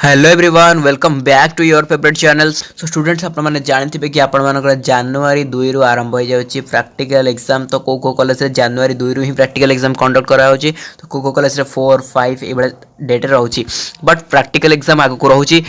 Hello everyone welcome back to your favourite channels. So students आप मैंने जानते कि आपर जनवरी 2 रु आरंभ हो जाए प्रैक्टिकल एग्जाम। तो को कॉलेज जनवरी 2 रु ही प्रैक्टिकल एग्जाम कंडक्ट कराऊँगी। तो को कॉलेज 4, 5 ये डेट रोचे बट प्रैक्टिकल एग्जाम आगे रोचे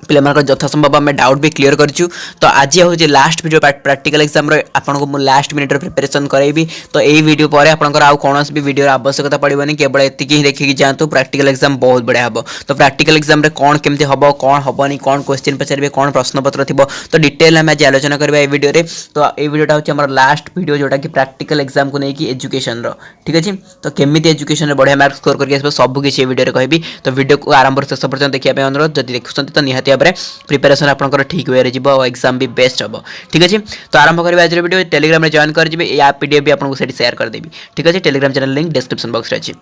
पे यथासंभव आम डाउट भी क्लीयर करूँ। तो आज हूँ लास्ट वीडियो प्रैक्टिकल एग्जाम आपको मुझे लास्ट मिनिट प्रिपरेशन कराइबी। तो यही वीडियो पर आपंकर आउ कौन भी वीडियो आवश्यकता पड़ोनी, केवल एति ही देखिए जातु। प्रैक्टिकल एग्जाम बहुत बढ़िया हम। तो प्रैक्टिकल एग्जाम कौन केमती हम कौन हेनी कौन क्वेश्चन पचारे कौन प्रश्नपत्र थी तो डिटेल आम आज आलोचना करवा ये वीडियो। तो ये वीडियोटा हूँ लास्ट वीडियो जोटा कि प्रैक्टिकल एग्जाम को लेकिन एजुकेशन ठीक अच्छे। तो केमी एजुकेशन बढ़िया मार्क स्कोर करके सब किसी वीडियो कहबी। तो वीडियो को आरंभ शेष पर्यटन देखा अनुरोध। जब देखुं तो निहाती प्रिपेरेसन आपंकर ठीक वे एग्जाम भी बेस्ट हम। ठीक अच्छे। तो आरंभ करवा आज वीडियो टेलीग्राम में जॉइन कर या पीडीएफ भी आपको शेयर करदेवी। ठीक अच्छे। Telegram channel link description box रे अच्छी।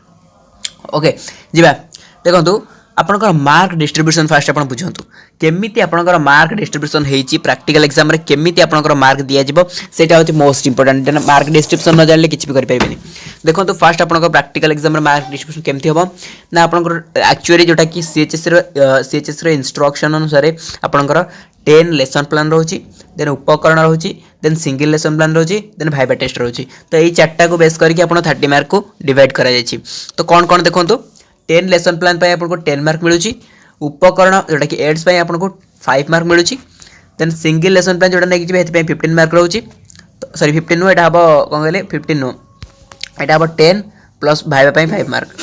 ओके जीवा देखो आपंकर मार्क डिस्ट्रीब्यूशन फास्ट आप बुझंतु केमिति आपंकर मार्क डिस्ट्रीब्यूशन होती प्रैक्टिकल एग्जाम रे केमिति आपंकर मार्क दिया जिवो सेटा होची मोस्ट इंपोर्टेंट। मार्क डिस्ट्रीब्यूशन न जानले किछि भी कर परिबेनी। देखो तो फास्ट आपंकर प्रैक्टिकल एग्जाम रे मार्क डिस्ट्रीब्यूशन केमति होबो ना आपंकर एक्चुअली जोटा कि सीएचएस रे इंस्ट्रक्शन अनुसार आपंकर 10 लेसन प्लान रोची, देन उपकरण रोची, देन सिंगल लेसन प्लान रोची, देन भाइबा टेस्ट रोची। तो यही चार्टा को बेस करके आपन 30 मार्क को डिवाइड करा जायछि। तो कौन कौन देखंतु 10 लेसन प्लान पे आपको 10 मार्क मिलुची, उपकरण जोटा कि एड्स पे आपको 5 मार्क मिलुची, देन सिंगल लेसन प्लान जोटा नेकी हेति पे 15 मार्क रहउची। तो सॉरी 15 नो एटा हबो कोन कहले 15 नो एटा हबो 10 प्लस भाइबा पे 5 मार्क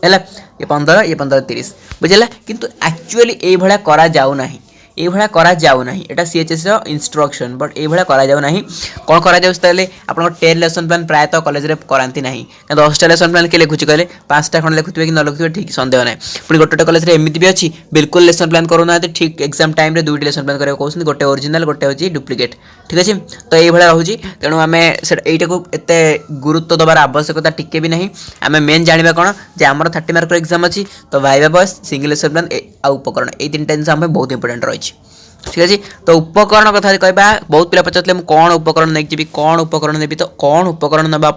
हैला। ये 15 30 बुझला। किंतु एक्चुअली ए भळा करा जाउ नाही, ये भाया करा जाउ नाही। एटा सीएचएस रो इंस्ट्रक्शन बट ये भाया करा जाउ नाही। कोन करा जाउ ताले आपन 10 लेसन प्लान प्राय तो कॉलेज रे करांती नाही। 10टा लेसन प्लान के लिखुची कहले 5टा खन लिखुथिबे कि न लिखुथिबे ठीक संदेह नाही। पुनी गोटेटा कॉलेज रे एमिति भी अछि बिल्कुल लेसन प्लान करू ना ठीक एग्जाम टाइम रे दुईटी लेसन प्लान करे कहउछन गोटे ओरिजिनल गोटे होची डुप्लीकेट। ठीक अछि। तो ये भाया रहउची तेनु आमे एटा को एते गुरुत्व दबार आवश्यकता टिके भी नाही। आमे मेन जानिबा कोन जे हमर 30 मार्क रो एग्जाम अछि। तो viva voce single lesson plan आ उपकरण ए तीनटा जिंस हम बहुत इंपोर्टेंट रही। ठीक अच्छे। तो उपकरण कथा कहबा बहुत पिला पचारले कौन उपकरण नहीं जी कौन उपकरण नेबी। तो कौन उपकरण नबा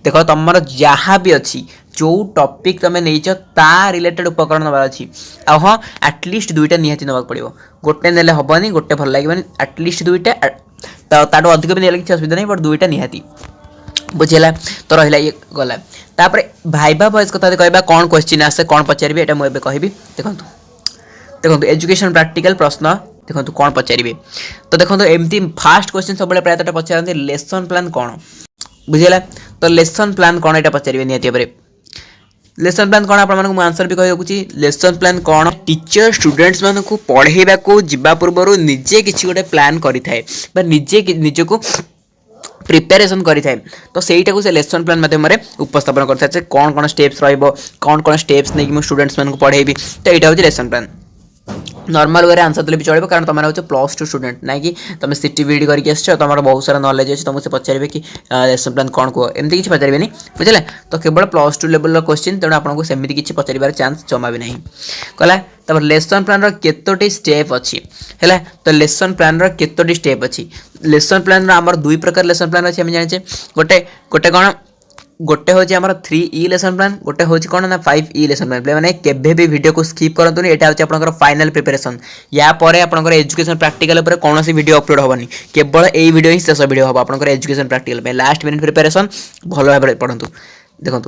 देख तुम जहाँ भी अच्छी जो टॉपिक तुम नहीं ता रिलेटेड उपकरण नबार अच्छी। आ हाँ एटलिस्ट दुईटा निहाती नबाक पड़ो। गोटे नेले हेनी गोटे भल लगे एटलिस्ट दुईटा ताठू अधिक भी नहीं किसी असुविधा नहीं बट दुईटा निहाती बुझेगा। तो रहा ये गला तापर भाइबा वॉइस कथा कहबा कौन क्वेश्चन आसे कौन पचारि एटा मुझे कहबी। देखो एजुकेशन प्रैक्टिकल प्रश्न देखो कौन पचारे। तो देखो एमती फास्ट क्वेश्चन सब प्रायतः पचारते लेसन प्लान कौन बुझेगा। तो लेसन प्लान कौन यहाँ पचारे निहती भाव लेसन प्लान कौन आपको आंसर भी कही लेसन प्लान कौन टीचर स्टूडेंट्स मान को पढ़ेबा को जिबा पूर्व निजे किसी गोटे प्लान करिथाए बा निजे निजको प्रिपेरेसन करिथाए। तो सेटा को से लेसन प्लान माध्यम उपस्थापन करथाए कौन कौन स्टेप्स रहिबो कौन कौन स्टेप्स नहीं कि स्टूडेंट्स मान को पढ़ेबी। तो यहाँ हूँ lesson plan normal way answer देले भी चलो कारण तुम हो +2 स्टूडेंट ना कि तुम सीटी बीडी करके आस तुम बहुत सारा नॉलेज अच्छे तुमको से पचारे कि लेसन प्लान कौन कह एमती किसी पचारे बुझे। तो केवल +2 लेवल क्वेश्चन तेणु आपको सेमती किसी पचार चांस जमा भी नहीं कहला। तब लेसन प्लान केतोटी स्टेप अच्छी है। तो लेसन प्लान केतोटी स्टेप अच्छी लेसन प्लान आमर 2 प्रकार लेसन प्लान अच्छे जाने गोटे गोटे कौन गोटे हूँ आम 3E लेसन प्लान गोटे हूँ कौन ना 5E लेसन प्लान पे मैंने केबे भी वीडियो को स्किप करंतु नहीं। एटा हूँ आपनकर फाइनल प्रिपरेशन या परे आपनकर एजुकेशन प्रैक्टिकल पर कौन सी वीडियो अपलोड होबनी केवल यही वीडियो ही शेष वीडियो हम आपनकर एजुकेशन प्रैक्टिकल पे लास्ट मिनिट प्रिपरेशन भल भाव पढ़ंतु। देखो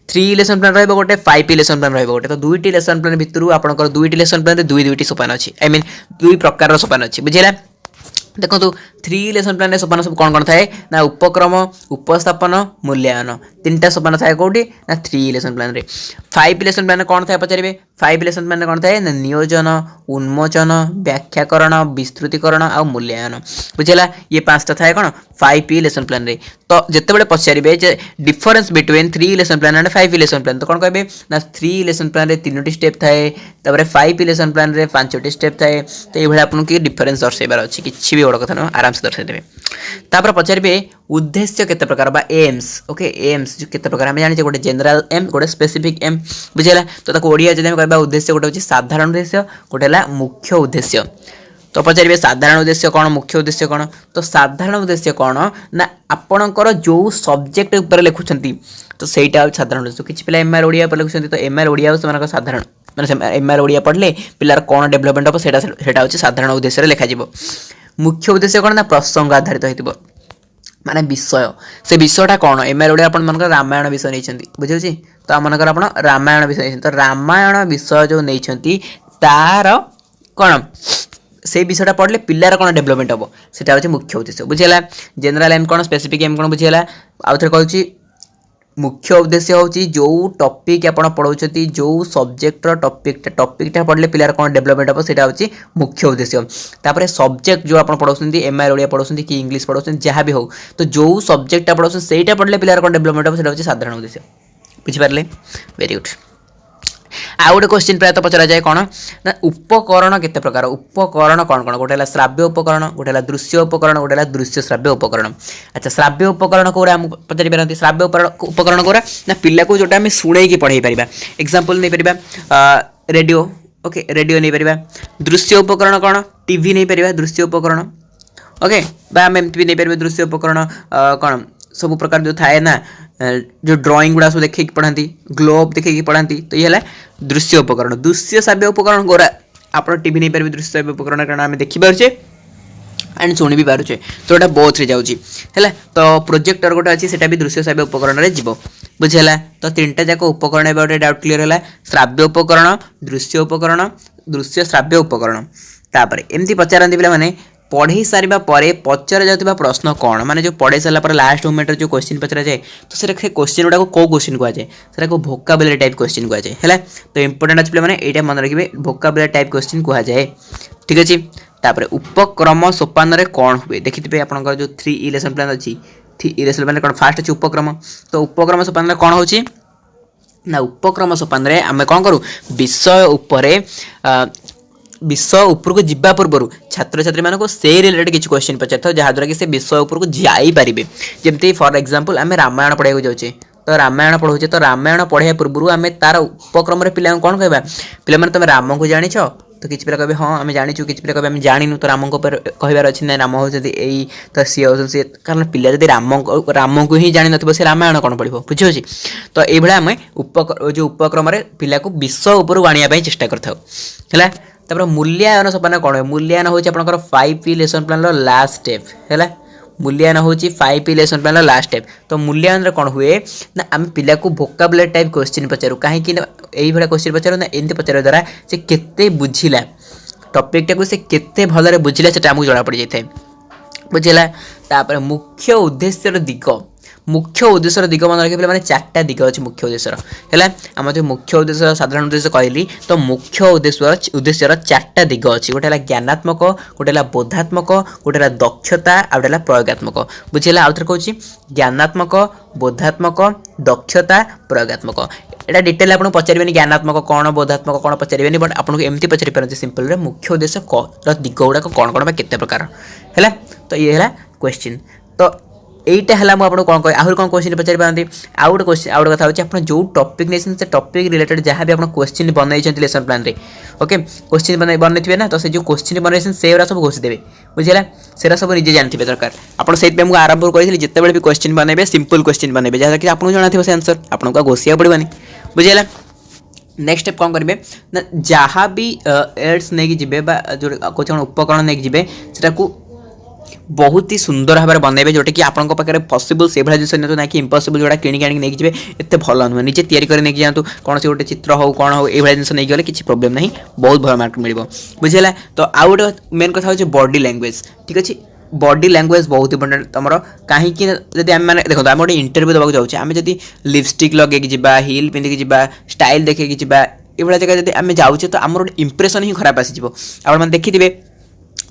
3 लेसन प्लान रहिबो गोटे 5E लेसन प्लान रहिबो गोटे। तो 2टी लेसन प्लान भितर आपनकर 2टी लेसन प्लान रे 2 सोपान अच्छी आई मीन 2 प्रकार सोपान अच्छी बुझेगा। देखो 3 लेसन प्लान सोपान सब कौन कौन थाए ना उपक्रम उपस्थापन मूल्यांकन 3टा सोपान थाए कौटी ना 3 लेसन प्लान रे। 5 लेसन प्लान कौन थाए पचारे 5 लेसन प्लान कौन थाए ना नियोजन उन्मोचन व्याख्याकरण विस्तृतीकरण आ मूल्यांकन बुझेगा। ये 5टा थाए कौन 5E लेसन प्लान रे। तो जिते पचारे difference between 3 lesson plan and 5E lesson plan तो कौन कहे ना 3 लेसन प्लान रे 3टी स्टेप थाए 5E लेसन प्लान रे 5टी स्टेप थाए। तो ये आपको डिफरेंस दर्शाइबार अच्छी किसी भी बड़ कथा ना आराम से दर्शाई देवे। तापर पचारे उद्देश्य केते प्रकार बा एम्स ओके एम्स जो केते प्रकार हम जानि गोटे जनरल एम गोटे स्पेसिफिक एम बुझेला। तो ताको ओडिया जदि हम कहबा उद्देश्य गोटे होची साधारण उद्देश्य गोटे ला मुख्य उद्देश्य। तो पचारे साधारण उद्देश्य कौन मुख्य उद्देश्य कौन। तो साधारण उद्देश्य कौन ना आपणकर जो सब्जेक्ट ऊपर लिखुछंती तो सेटा साधारण उद्देश्य। किछि पिला एमआर ओडिया पर लिखुछंती तो एमआर ओडिया से साधारण माने एमआर ओडिया पढ़ले पिलार कौन डेभलपमेंट हम सेटा होची साधारण उद्देश्य लिखा जीवो। मुख्य उद्देश्य कौन ना प्रसंग आधारित होइतिबो माने विषय से विषयटा कौन एमआर ओडिया अपन मनकर रामायण विषय नहीं बुझे तो मनकर आप रामायण विषय तो रामायण विषय जो नहीं तार कौन से विषयटा पढ़ले पिलार कौन डेभलपमेंट हम सेटा होची मुख्य उद्देश्य बुझीला। जनरल एम कौन स्पेसिफिक एम कौन बुझीला आउ थे कहूँ मुख्य उद्देश्य होची जो टॉपिक आपण पढ़ाउछती जो सब्जेक्ट टॉपिकटा पढ़ले पिलार कौन डेभलपमेंट हम सेटा होची मुख्य उद्देश्य। तापर सब्जेक्ट जो आपण पढ़ाउछती एमआर ओडिया पढ़ाउछती कि इंग्लिश पढ़ाउछती जहाँ भी हो तो जो सब्जेक्टा पढ़ाउछती सेटा पढ़ले पिलार कौन डेभलपमेंट हम सेटा होची साधारण उद्देश्य बुझिपारले वेरी गुड। आ गोटे क्वेश्चन प्रायतः पचरा जाए कौन ना उपकरण केते प्रकार उपकरण कौन कौन गोटे है श्राव्य उपकरण गोटे है दृश्य उपकरण गोटे है दृश्य श्राव्य उपकरण। अच्छा श्राव्य उपकरण कौरा आम पचारि पारती श्राव्य उपकरण कौरा ना पिला को जोटा आम शुणे की पढ़ाई पारिबा एग्जांपल नहीं पारिबा रेडियो ओके रेडियो नहीं पारिबा। दृश्य उपकरण कौन टीवी नहीं पारिबा दृश्य उपकरण ओके बा आम एमती भी नहीं पारिबा दृश्य उपकरण कौन सब प्रकार जो थाए ना जो ड्राइंग गुड़ा सब देखे पढ़ाती ग्लोब देखे पढ़ाती तो ये दृश्य उपकरण। दृश्य श्राव्य उपकरण गोरा आप टीवी नहीं पारे दृश्य श्राव्य उपकरण कारण आम देखिपारे एंड शुणी भी पारे तो यहाँ बोथ रे जाऊँगी है तो प्रोजेक्टर गोटे अच्छी से भी दृश्य श्राव्य उपकरण में जीव बुझेगा। तो तीन टा जाक उपकरण एवं गोटे डाउट क्लीयर है श्राव्य उपकरण दृश्य श्राव्य उपकरण। तापर एमती पचारती पे पढ़ी सारा पर पचरा जाता प्रश्न कौन माने जो पढ़े सारा पर लास्ट मोमेंट जो क्वेश्चन पचरा जाए तो से क्वेश्चन गुड़ा को क्वेश्चन कहुए से भोकाबुलरी टाइप क्वेश्चन कहुए है तो इंपोर्टेंट अच्छे मैंने यहाँ मन रखिए भोकाबुलरी टाइप क्वेश्चन कहुए ठीक अच्छे। तापर उपक्रम सोपान कौन हुए देखिए आप जो 3E लेसन प्लान अच्छी 3E लेसन प्लान कौन फास्ट अच्छे उपक्रम तो उपक्रम सोपान कौन हो ना उपक्रम सोपान आम कौन करूँ विषय उपरे विषय उपरको जिबा पूर्व छात्र छात्री मानको से रिलेटेड किसी क्वेश्चन पचार था जहाँद्वारा कि से विषय उपरको जाइपारे जमती फॉर एग्जांपल आम रामायण पढ़ाई जाऊे तो रामायण पढ़ाऊे तो रामायण पढ़ाया पूर्व आम तार उपक्रम पिला कौन कहबा पिला तुम राम को जानी तो किसी पिला कहे हाँ आम जाचु कि पिला कहे आम जानू तो राम कहबार अच्छी ना राम होती तो सी हो सी कारण पिला जब राम को ही जानी न से रामायण कौन पढ़ो बुझे तो ये आम जो उपक्रम पिला को विषय उपरको आने चेष्टा कर तापर मूल्यांकन सोपान कौन है मूल्यांकन होची आपनकर 5P lesson plan last step है मूल्यांकन होची 5P lesson plan last step. तो मूल्यांकन कौन हुए ना आम पिला को भोकाबुलरी टाइप क्वेश्चन पचारू कहीं यही भाया क्वेश्चन पचारू ना एमती पचार द्वारा से केते बुझिला टॉपिकटा को से केते भलरे बुझिला सेटा हमको जଣା पड़ जाए बुझिला। तापर मुख्य उद्देश्य दिग मुख्य उद्देश्य दिग मन रखिए मैंने 4टा दिग अच्छे मुख्य उद्देश्य है आम जो मुख्य उद्देश्य साधारण उद्देश्य कहली तो मुख्य उद्देश्य 4टा दिग अच्छी गोटे है ज्ञानात्मक गोटे है बोधात्मक गोटे है दक्षता आ गोटे है प्रयोगात्मक बुझेगा आउ थे कहूँ ज्ञानात्मक बोधात्मक दक्षता प्रयोगात्मक एटा डिटेल आपको पचारे ज्ञानात्मक कौन बोधात्मक कौन पचारे बट आपको एमती पचारि पारती सिंपल मुख्य उद्देश्य दिग गुड़ाक कौन कौन केते प्रकार है तो ये है क्वेश्चन। तो यहीटा है मुझे कौन कह आहरी कौन क्वेश्चन पचारि पारती आउ गोटे क्वेश्चन आउ गोटे कथा होची आप जो टॉपिक नहीं से टॉपिक रिलेटेड जहाँ भी आप क्वेश्चन बनई लेसन प्लान रे ओके क्वेश्चन बनई ना तो से जो क्वेश्चन बनई से सब घोषि देवे बुझेगा सेरा सब निजे जानते दरकार आप से आरंभ करी जिते भी क्वेश्चन बनइबे सिंपल क्वेश्चन बनइबे जहाँ कि आपको जाना से आंसर आपको घोषिया पड़वानी बुझेगा। नेक्स्ट स्टेप कौन करेंगे ना जहाँ भी एड्स नहीं जी जो कौन उपकरण नहीं जी से बहुत ही सुंदर भाव में बनइबे जोटा कि आपंक पाखे पॉसिबल से भाई जिन ना कि इम्पॉसिबल जोटा किणी नहीं जी एत भल नुहे निजे तैयारी कर नहीं जातु कौन से गोटे चित्र हो कौन हो ये जिन नहीं गले किसी प्रोब्लेम नहीं बहुत भल मार्क मिल बुझेगा। तो आउ गोटे मेन कथा हो बॉडी लैंग्वेज ठीक अच्छे बॉडी लैंग्वेज बहुत इंपोर्टेंट तुम कहीं जब आम मैंने देखो आम गोटे इंटरव्यू देवाक जाऊँ आम जब लिपस्टिक लगे जा हिल पिंधिकी जा स्टाइल देखे जा ये जगह जब आम जाऊे तो आम गोटे इंप्रेशन ही खराब आसीज आप देखिए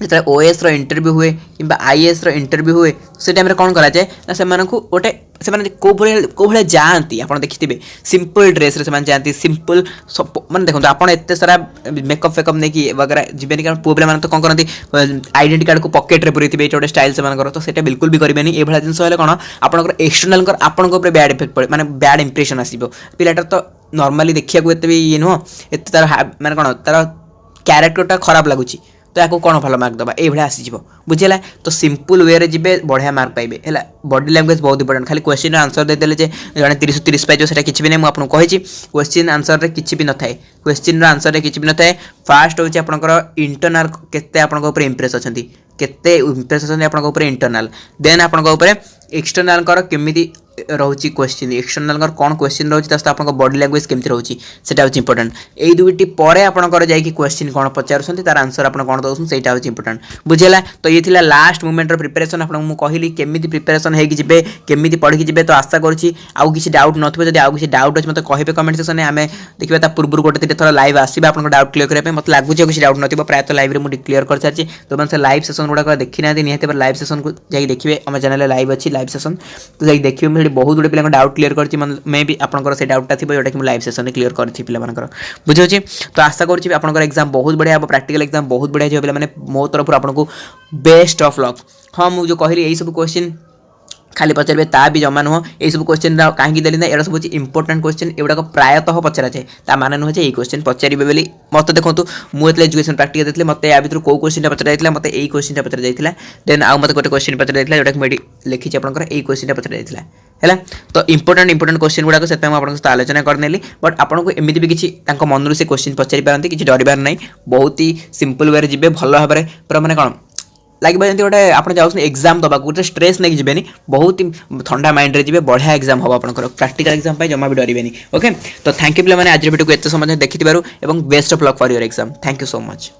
जो ओएस इंटरव्यू हुए कि आईएएस इंटरव्यू हुए से टाइम कौन करा जाए ना से गोटे से कौ भाई जाती आप देखिए सिंपल ड्रेस रे जाती सिंपल मैंने देखो आप एत सारा मेकअप फेकअप नहीं वगैरह जीवन कारण पुओ पे तो कौन करती आइडेंटिटी कार्ड को पकेट रे पूरी गोटे स्टाइल से तो सेटा बिल्कुल भी करेंगे ये जिन कौन आप एक्सटर्नाल आपंक बैड इफेक्ट पड़े मैंने बैड इंप्रेशन आसो पिलाटा तो नॉर्मली देखा ये नुह एत तार मैंने कौन तार क्यारेक्टरटा खराब लगुच तो या कौन भल मार्क दबा ये आसीज बुझीला तो सिंपल वे जी बढ़िया मार्क पाइबे है बॉडी लैंग्वेज बहुत इंपोर्टेंट खाली क्वेश्चन आंसर देदेले जड़े 30 पाइज से किसी भी नहीं मुझे कही क्वेश्चन आंसर रे किसी भी न था क्वेश्चन आंसर रे किसी भी न था फास्ट हूँ आपंकर इंटरनाल केते आपंक इम्प्रेस अच्छा केते इम्प्रेस अच्छा इंटरनाल देन आपंक एक्सटर्नाल केमी रोचे क्वेश्चन एक्सटर्नाल कौन क्वेश्चन रोचे आप बॉडी लैंग्वेज केमती रोचे से इंपोर्टेंट यही दुईटी पर आपंकर जाकि क्वेश्चन कौन पचार तार आंसर आप कौन दौर से इंपोर्टेंट बुझेगा तो ये थी लास्ट मोमेंटर प्रिपेरेसन आपको कहली केमी प्रिपेरेसन होगी केमी पढ़ी जी तो आशा करुँची आउ किसी डाउट नथिबो जदि आउ किसी डाउट अच्छे मतलब कहे कमेंट सेक्शन में आम देखिए ता पूर्व गोटे थर लाइव आसवा आप डाउट क्लियर करने मत लगुच किसी डाउट नथिबो प्रायत लाइव मुझे क्लियर कर सारी तो मैंने लाइव सेसन गुड़ाक देखी ना निहत लाइव सेसन को जाकि देखिए आम चैनल लाइव अच्छी लाइव सेसन तो जाकि देखिए बहुत गुड़े पिला डाउट क्लियर करछि मे भी आपनकर से डाउटा थी जोटा कि लाइव सेशन में क्लियर करछि पिला मानकर बुझे तो आशा करुँची आपनकर एग्जाम बहुत बढ़िया हम प्रैक्टिकल एग्जाम बहुत बढ़िया पे मैंने मो तरफ आपको बेस्ट ऑफ लक हाँ मुझे कहली यही सब क्वेश्चन खाली पचारे ता भी जमा नुह ये सब क्वेश्चन कहीं देली ना यहाँ सब इंपोर्टेंट क्वेश्चन एगुड़ाक प्रायतः पचरा जाए ता माने नुहे ये क्वेश्चन पचारे बोली मत देखो मुझे एजुकेशन प्रैक्टिकल देते मत या भर कौ क्वेश्चन पचरा जाता मत यही क्वेश्चन पचरा जाता देन आउ मत गोटे क्वेश्चन पचरा जाता जोटा कि लिखी आपंकर यही क्वेश्चन पचरा जाता है तो इंपोर्टेंट क्वेश्चन गुड़ाक से सहित आलोचना करनेली बट आपको एमती भी किसी मन से क्वेश्चन पचारि पारती किसी डरबार नहीं बहुत ही सिंपल वे जी भल भाव में पूरा मैंने कौन लगे जमी गोटे आप जाऊँ एग्जाम दबा गोटे स्ट्रेस नहीं जीवेनि बहुत ही ठंडा माइंड रे जी बढ़िया एग्जाम हम आप प्रैक्टिकल एग्जाम जमा भी डरबे ओके तो थैंक यू पे मैंने आज वीडियो को एत समय देखी best of luck for your exam thank you so much.